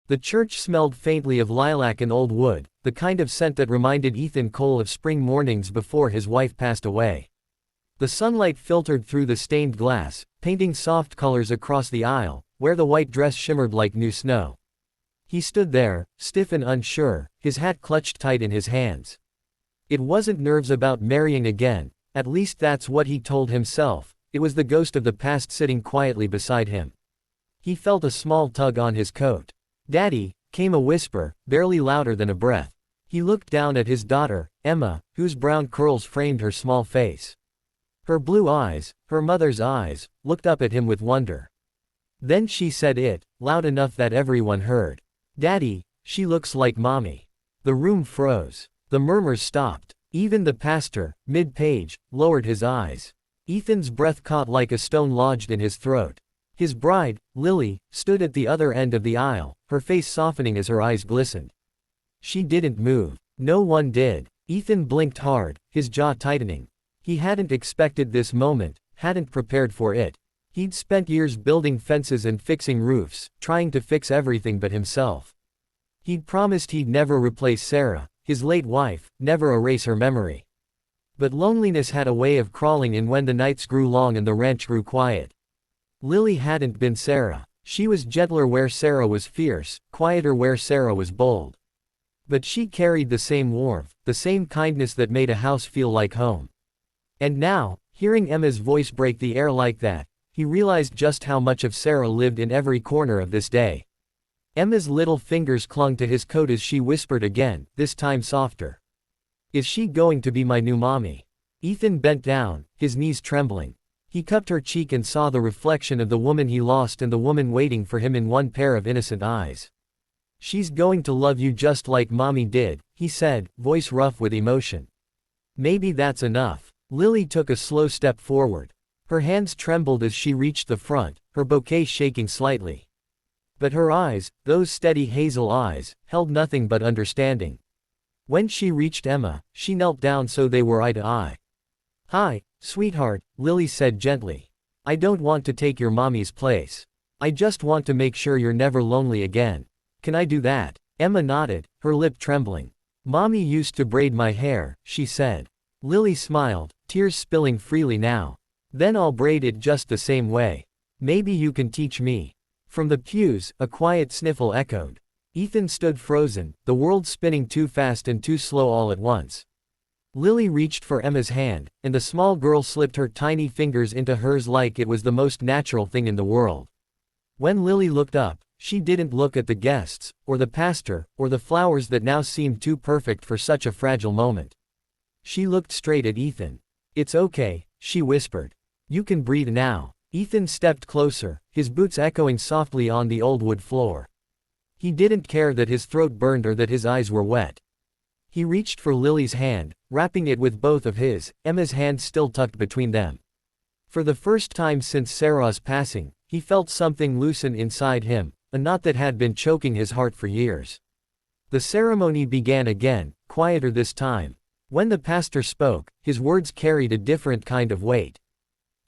The church smelled faintly of lilac and old wood, the kind of scent that reminded Ethan Cole of spring mornings before his wife passed away. The sunlight filtered through the stained glass, painting soft colors across the aisle, where the white dress shimmered like new snow. He stood there, stiff and unsure, his hat clutched tight in his hands. It wasn't nerves about marrying again, at least that's what he told himself, it was the ghost of the past sitting quietly beside him. He felt a small tug on his coat. "Daddy," came a whisper, barely louder than a breath. He looked down at his daughter, Emma, whose brown curls framed her small face. Her blue eyes, her mother's eyes, looked up at him with wonder. Then she said it, loud enough that everyone heard. "Daddy, she looks like Mommy." The room froze. The murmurs stopped. Even the pastor, mid-page, lowered his eyes. Ethan's breath caught like a stone lodged in his throat. His bride, Lily, stood at the other end of the aisle, her face softening as her eyes glistened. She didn't move. No one did. Ethan blinked hard, his jaw tightening. He hadn't expected this moment, hadn't prepared for it. He'd spent years building fences and fixing roofs, trying to fix everything but himself. He'd promised he'd never replace Sarah, his late wife, never erase her memory. But loneliness had a way of crawling in when the nights grew long and the ranch grew quiet. Lily hadn't been Sarah. She was gentler where Sarah was fierce, quieter where Sarah was bold. But she carried the same warmth, the same kindness that made a house feel like home. And now, hearing Emma's voice break the air like that, he realized just how much of Sarah lived in every corner of this day. Emma's little fingers clung to his coat as she whispered again, this time softer. "Is she going to be my new mommy?" Ethan bent down, his knees trembling. He cupped her cheek and saw the reflection of the woman he lost and the woman waiting for him in one pair of innocent eyes. "She's going to love you just like Mommy did," he said, voice rough with emotion. "Maybe that's enough." Lily took a slow step forward. Her hands trembled as she reached the front, her bouquet shaking slightly. But her eyes, those steady hazel eyes, held nothing but understanding. When she reached Emma, she knelt down so they were eye to eye. "Hi, sweetheart," Lily said gently. "I don't want to take your mommy's place. I just want to make sure you're never lonely again. Can I do that?" Emma nodded, her lip trembling. "Mommy used to braid my hair," she said. Lily smiled, tears spilling freely now. "Then I'll braid it just the same way. Maybe you can teach me." From the pews, a quiet sniffle echoed. Ethan stood frozen, the world spinning too fast and too slow all at once. Lily reached for Emma's hand, and the small girl slipped her tiny fingers into hers like it was the most natural thing in the world. When Lily looked up, she didn't look at the guests, or the pastor, or the flowers that now seemed too perfect for such a fragile moment. She looked straight at Ethan. "It's okay," she whispered. "You can breathe now." Ethan stepped closer, his boots echoing softly on the old wood floor. He didn't care that his throat burned or that his eyes were wet. He reached for Lily's hand, wrapping it with both of his, Emma's hand still tucked between them. For the first time since Sarah's passing, he felt something loosen inside him, a knot that had been choking his heart for years. The ceremony began again, quieter this time. When the pastor spoke, his words carried a different kind of weight.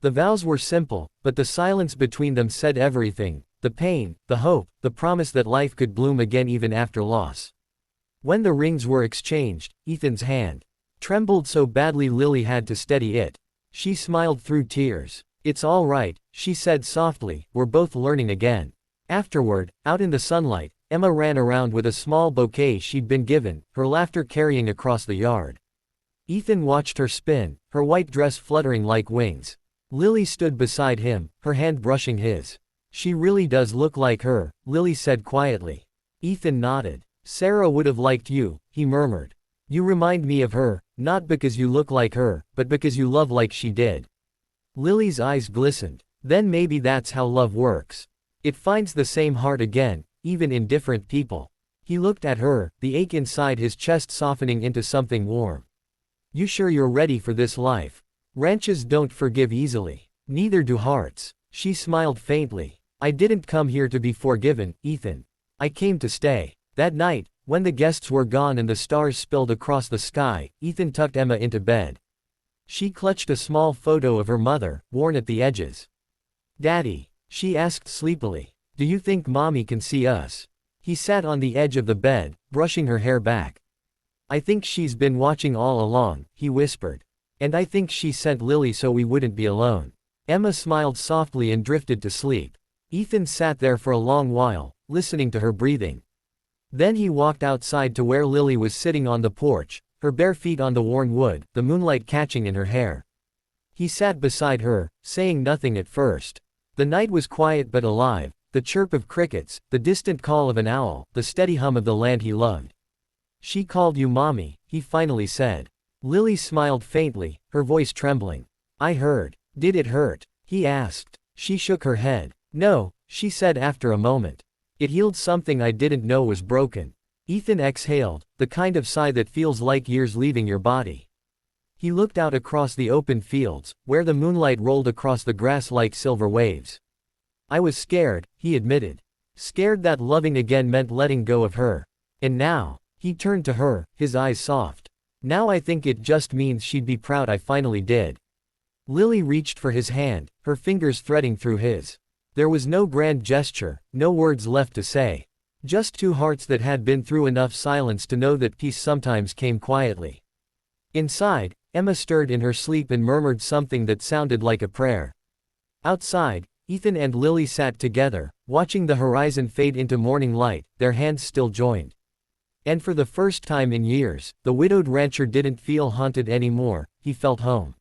The vows were simple, but the silence between them said everything, the pain, the hope, the promise that life could bloom again even after loss. When the rings were exchanged, Ethan's hand trembled so badly Lily had to steady it. She smiled through tears. "It's all right," she said softly, "we're both learning again." Afterward, out in the sunlight, Emma ran around with a small bouquet she'd been given, her laughter carrying across the yard. Ethan watched her spin, her white dress fluttering like wings. Lily stood beside him, her hand brushing his. "She really does look like her," Lily said quietly. Ethan nodded. "Sarah would have liked you," he murmured. "You remind me of her, not because you look like her, but because you love like she did." Lily's eyes glistened. "Then maybe that's how love works. It finds the same heart again, even in different people." He looked at her, the ache inside his chest softening into something warm. "You sure you're ready for this life? Ranches don't forgive easily. Neither do hearts." She smiled faintly. "I didn't come here to be forgiven, Ethan. I came to stay." That night, when the guests were gone and the stars spilled across the sky, Ethan tucked Emma into bed. She clutched a small photo of her mother, worn at the edges. "Daddy," she asked sleepily, "do you think Mommy can see us?" He sat on the edge of the bed, brushing her hair back. "I think she's been watching all along," he whispered. "And I think she sent Lily so we wouldn't be alone." Emma smiled softly and drifted to sleep. Ethan sat there for a long while, listening to her breathing. Then he walked outside to where Lily was sitting on the porch, her bare feet on the worn wood, the moonlight catching in her hair. He sat beside her, saying nothing at first. The night was quiet but alive, the chirp of crickets, the distant call of an owl, the steady hum of the land he loved. "She called you Mommy," he finally said. Lily smiled faintly, her voice trembling. "I heard. Did it hurt?" he asked. She shook her head. "No," she said after a moment. "It healed something I didn't know was broken." Ethan exhaled, the kind of sigh that feels like years leaving your body. He looked out across the open fields, where the moonlight rolled across the grass like silver waves. "I was scared," he admitted. Scared that loving again meant letting go of her. And now, he turned to her, his eyes soft. "Now I think it just means she'd be proud I finally did." Lily reached for his hand, her fingers threading through his. There was no grand gesture, no words left to say. Just two hearts that had been through enough silence to know that peace sometimes came quietly. Inside, Emma stirred in her sleep and murmured something that sounded like a prayer. Outside, Ethan and Lily sat together, watching the horizon fade into morning light, their hands still joined. And for the first time in years, the widowed rancher didn't feel haunted anymore, he felt home.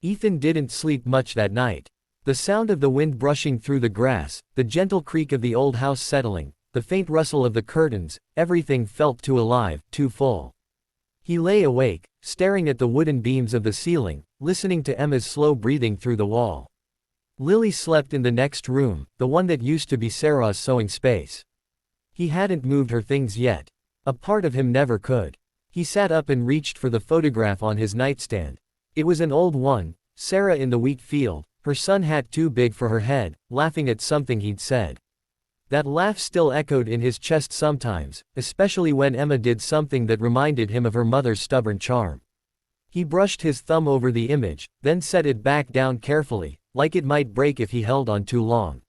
Ethan didn't sleep much that night. The sound of the wind brushing through the grass, the gentle creak of the old house settling, the faint rustle of the curtains, everything felt too alive, too full. He lay awake, staring at the wooden beams of the ceiling, listening to Emma's slow breathing through the wall. Lily slept in the next room, the one that used to be Sarah's sewing space. He hadn't moved her things yet. A part of him never could. He sat up and reached for the photograph on his nightstand. It was an old one, Sarah in the wheat field, her sun hat too big for her head, laughing at something he'd said. That laugh still echoed in his chest sometimes, especially when Emma did something that reminded him of her mother's stubborn charm. He brushed his thumb over the image, then set it back down carefully, like it might break if he held on too long.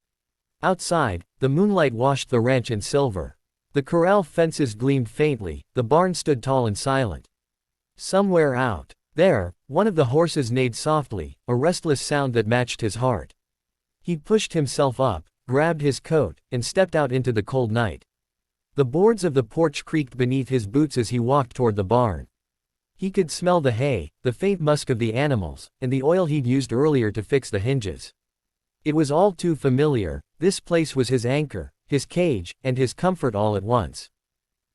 Outside, the moonlight washed the ranch in silver. The corral fences gleamed faintly, the barn stood tall and silent. Somewhere out there, one of the horses neighed softly, a restless sound that matched his heart. He pushed himself up, grabbed his coat, and stepped out into the cold night. The boards of the porch creaked beneath his boots as he walked toward the barn. He could smell the hay, the faint musk of the animals, and the oil he'd used earlier to fix the hinges. It was all too familiar. This place was his anchor, his cage, and his comfort all at once.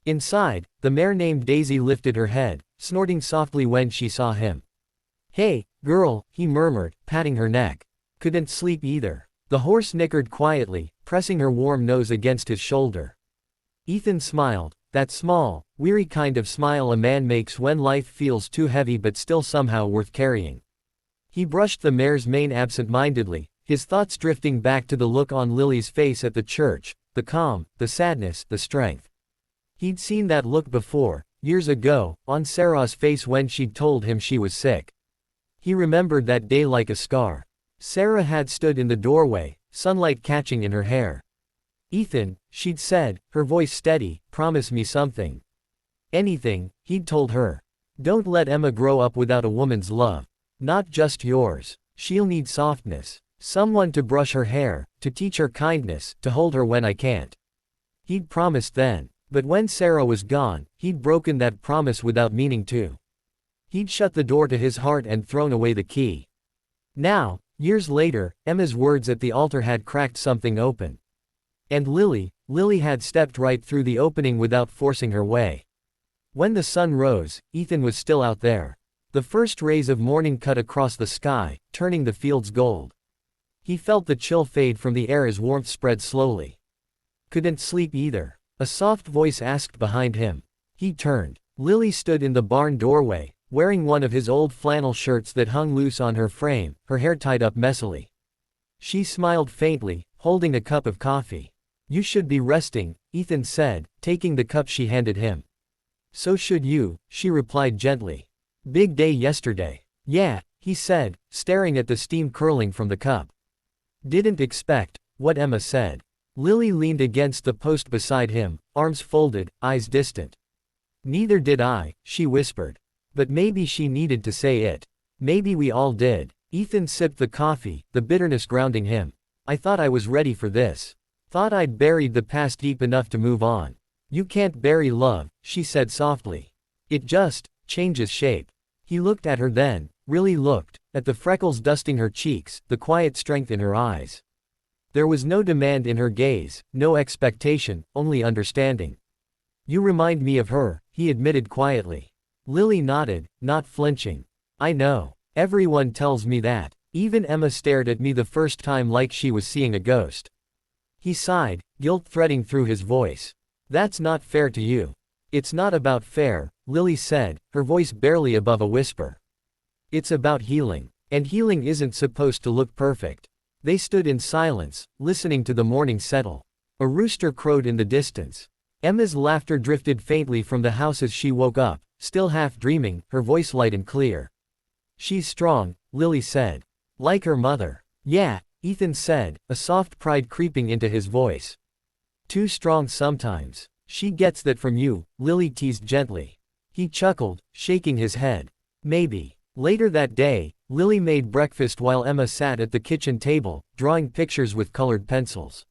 Inside, the mare named Daisy lifted her head, snorting softly when she saw him. "Hey, girl," he murmured, patting her neck. "Couldn't sleep either." The horse nickered quietly, pressing her warm nose against his shoulder. Ethan smiled, that small, weary kind of smile a man makes when life feels too heavy but still somehow worth carrying. He brushed the mare's mane absent-mindedly, his thoughts drifting back to the look on Lily's face at the church, the calm, the sadness, the strength. He'd seen that look before, years ago, on Sarah's face when she'd told him she was sick. He remembered that day like a scar. Sarah had stood in the doorway, sunlight catching in her hair. "Ethan," she'd said, her voice steady, "promise me something." "Anything," he'd told her. "Don't let Emma grow up without a woman's love. Not just yours. She'll need softness. Someone to brush her hair, to teach her kindness, to hold her when I can't." He'd promised then. But when Sarah was gone, he'd broken that promise without meaning to. He'd shut the door to his heart and thrown away the key. Now, years later, Emma's words at the altar had cracked something open. And Lily had stepped right through the opening without forcing her way. When the sun rose, Ethan was still out there. The first rays of morning cut across the sky, turning the fields gold. He felt the chill fade from the air as warmth spread slowly. "Couldn't sleep either?" a soft voice asked behind him. He turned. Lily stood in the barn doorway, wearing one of his old flannel shirts that hung loose on her frame, her hair tied up messily. She smiled faintly, holding a cup of coffee. "You should be resting," Ethan said, taking the cup she handed him. "So should you," she replied gently. "Big day yesterday." "Yeah," he said, staring at the steam curling from the cup. "Didn't expect what Emma said." Lily leaned against the post beside him, arms folded, eyes distant. Neither did I, she whispered. But maybe she needed to say it. Maybe we all did. Ethan sipped the coffee, the bitterness grounding him. I thought I was ready for this. Thought I'd buried the past deep enough to move on. You can't bury love, she said softly. It just changes shape. He looked at her then, really looked, at the freckles dusting her cheeks, the quiet strength in her eyes. There was no demand in her gaze, no expectation, only understanding. You remind me of her, he admitted quietly. Lily nodded, not flinching. I know. Everyone tells me that. Even Emma stared at me the first time like she was seeing a ghost. He sighed, guilt threading through his voice. That's not fair to you. It's not about fair, Lily said, her voice barely above a whisper. It's about healing. And healing isn't supposed to look perfect. They stood in silence, listening to the morning settle. A rooster crowed in the distance. Emma's laughter drifted faintly from the house as she woke up, still half dreaming, her voice light and clear. She's strong, Lily said. Like her mother. Yeah, Ethan said, a soft pride creeping into his voice. Too strong sometimes. She gets that from you, Lily teased gently. He chuckled, shaking his head. Maybe. Later that day, Lily made breakfast while Emma sat at the kitchen table, drawing pictures with colored pencils.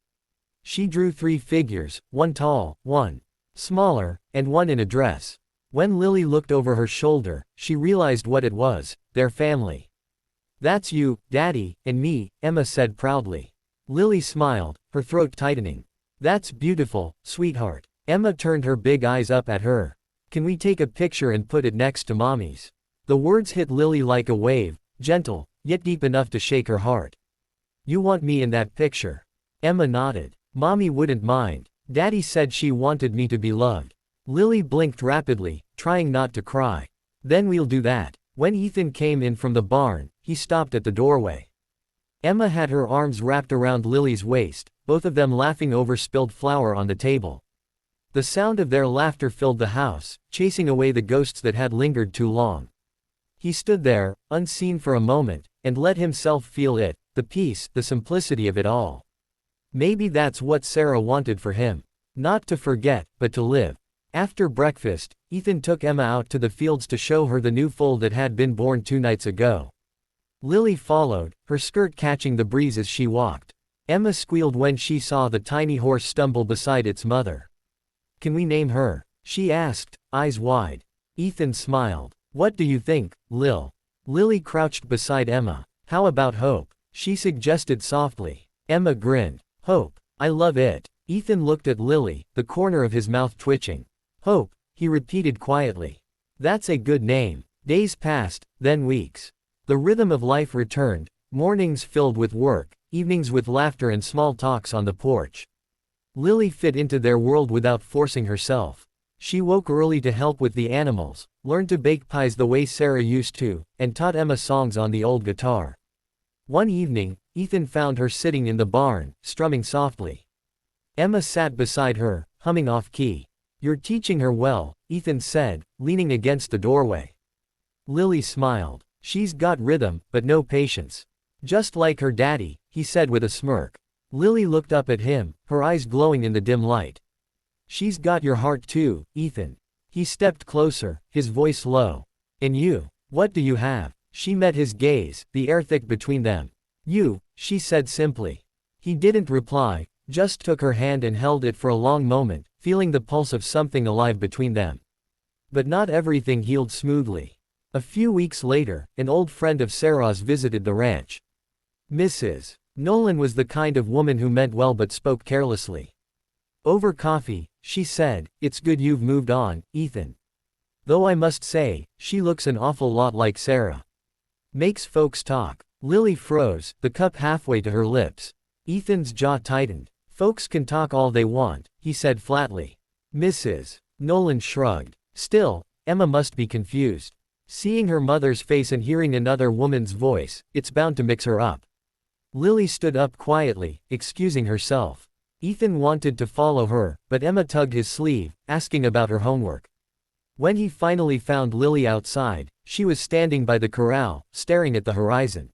She drew 3 figures, one tall, one smaller, and one in a dress. When Lily looked over her shoulder, she realized what it was, their family. That's you, Daddy, and me, Emma said proudly. Lily smiled, her throat tightening. That's beautiful, sweetheart. Emma turned her big eyes up at her. Can we take a picture and put it next to Mommy's? The words hit Lily like a wave, gentle, yet deep enough to shake her heart. You want me in that picture? Emma nodded. Mommy wouldn't mind. Daddy said she wanted me to be loved. Lily blinked rapidly, trying not to cry. Then we'll do that. When Ethan came in from the barn, he stopped at the doorway. Emma had her arms wrapped around Lily's waist, both of them laughing over spilled flour on the table. The sound of their laughter filled the house, chasing away the ghosts that had lingered too long. He stood there, unseen for a moment, and let himself feel it, the peace, the simplicity of it all. Maybe that's what Sarah wanted for him. Not to forget, but to live. After breakfast, Ethan took Emma out to the fields to show her the new foal that had been born 2 nights ago. Lily followed, her skirt catching the breeze as she walked. Emma squealed when she saw the tiny horse stumble beside its mother. Can we name her? She asked, eyes wide. Ethan smiled. What do you think, Lil? Lily crouched beside Emma. How about Hope? She suggested softly. Emma grinned. Hope. I love it. Ethan looked at Lily, the corner of his mouth twitching. Hope, he repeated quietly. That's a good name. Days passed, then weeks. The rhythm of life returned, mornings filled with work, evenings with laughter and small talks on the porch. Lily fit into their world without forcing herself. She woke early to help with the animals, learned to bake pies the way Sarah used to, and taught Emma songs on the old guitar. One evening, Ethan found her sitting in the barn, strumming softly. Emma sat beside her, humming off-key. You're teaching her well, Ethan said, leaning against the doorway. Lily smiled. She's got rhythm, but no patience. Just like her daddy, he said with a smirk. Lily looked up at him, her eyes glowing in the dim light. She's got your heart too, Ethan. He stepped closer, his voice low. And you, what do you have? She met his gaze, the air thick between them. You, she said simply. He didn't reply, just took her hand and held it for a long moment, feeling the pulse of something alive between them. But not everything healed smoothly. A few weeks later, an old friend of Sarah's visited the ranch. Mrs. Nolan was the kind of woman who meant well but spoke carelessly. Over coffee, she said, "It's good you've moved on, Ethan. Though I must say, she looks an awful lot like Sarah. Makes folks talk." Lily froze, the cup halfway to her lips. Ethan's jaw tightened. Folks can talk all they want, he said flatly. Mrs. Nolan shrugged. Still, Emma must be confused. Seeing her mother's face and hearing another woman's voice, it's bound to mix her up. Lily stood up quietly, excusing herself. Ethan wanted to follow her, but Emma tugged his sleeve, asking about her homework. When he finally found Lily outside, she was standing by the corral, staring at the horizon.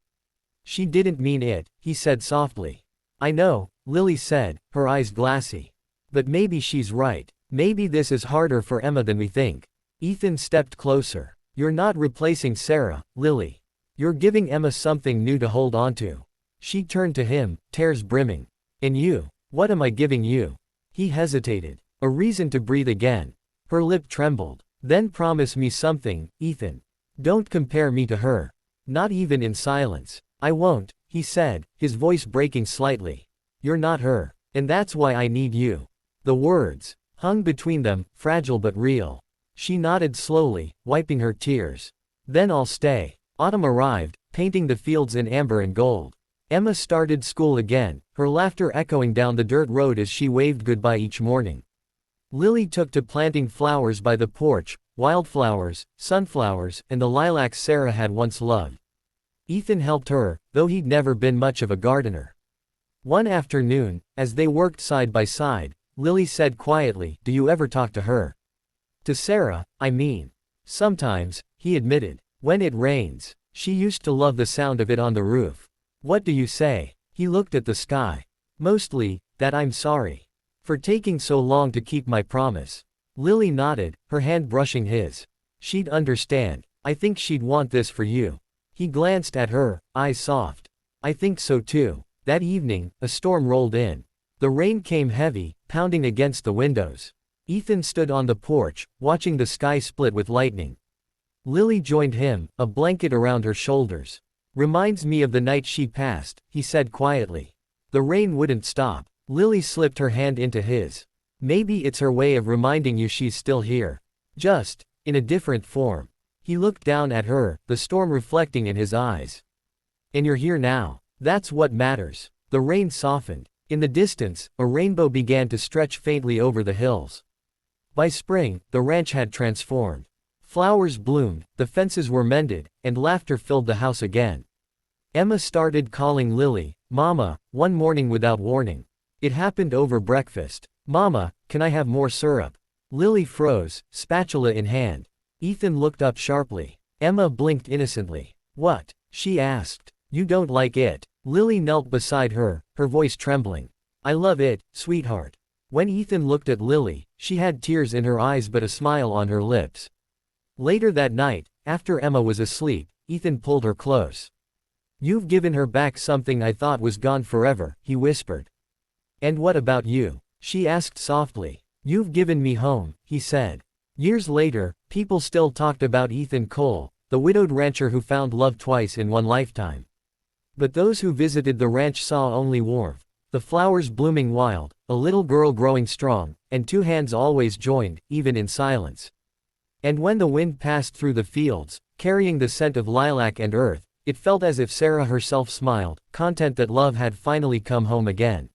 She didn't mean it, he said softly. I know, Lily said, her eyes glassy. But maybe she's right. Maybe this is harder for Emma than we think. Ethan stepped closer. You're not replacing Sarah, Lily. You're giving Emma something new to hold onto. She turned to him, tears brimming. And you? What am I giving you? He hesitated. A reason to breathe again. Her lip trembled. Then promise me something, Ethan. Don't compare me to her. Not even in silence. I won't, he said, his voice breaking slightly. You're not her. And that's why I need you. The words hung between them, fragile but real. She nodded slowly, wiping her tears. Then I'll stay. Autumn arrived, painting the fields in amber and gold. Emma started school again, her laughter echoing down the dirt road as she waved goodbye each morning. Lily took to planting flowers by the porch, wildflowers, sunflowers, and the lilacs Sarah had once loved. Ethan helped her, though he'd never been much of a gardener. One afternoon, as they worked side by side, Lily said quietly, "Do you ever talk to her?" "To Sarah, I mean." "Sometimes," he admitted. "When it rains. She used to love the sound of it on the roof." "What do you say?" He looked at the sky. "Mostly, that I'm sorry. For taking so long to keep my promise." Lily nodded, her hand brushing his. "She'd understand. I think she'd want this for you." He glanced at her, eyes soft. "I think so too." That evening, a storm rolled in. The rain came heavy, pounding against the windows. Ethan stood on the porch, watching the sky split with lightning. Lily joined him, a blanket around her shoulders. "Reminds me of the night she passed," he said quietly. The rain wouldn't stop. Lily slipped her hand into his. "Maybe it's her way of reminding you she's still here. Just, in a different form." He looked down at her, the storm reflecting in his eyes. "And you're here now. That's what matters." The rain softened. In the distance, a rainbow began to stretch faintly over the hills. By spring, the ranch had transformed. Flowers bloomed, the fences were mended, and laughter filled the house again. Emma started calling Lily, "Mama," one morning without warning. It happened over breakfast. "Mama, can I have more syrup?" Lily froze, spatula in hand. Ethan looked up sharply. Emma blinked innocently. "What?" she asked. "You don't like it?" Lily knelt beside her, her voice trembling. "I love it, sweetheart." When Ethan looked at Lily, she had tears in her eyes but a smile on her lips. Later that night, after Emma was asleep, Ethan pulled her close. "You've given her back something I thought was gone forever," he whispered. "And what about you?" she asked softly. "You've given me home," he said. Years later, people still talked about Ethan Cole, the widowed rancher who found love twice in one lifetime. But those who visited the ranch saw only warmth, the flowers blooming wild, a little girl growing strong, and two hands always joined, even in silence. And when the wind passed through the fields, carrying the scent of lilac and earth, it felt as if Sarah herself smiled, content that love had finally come home again.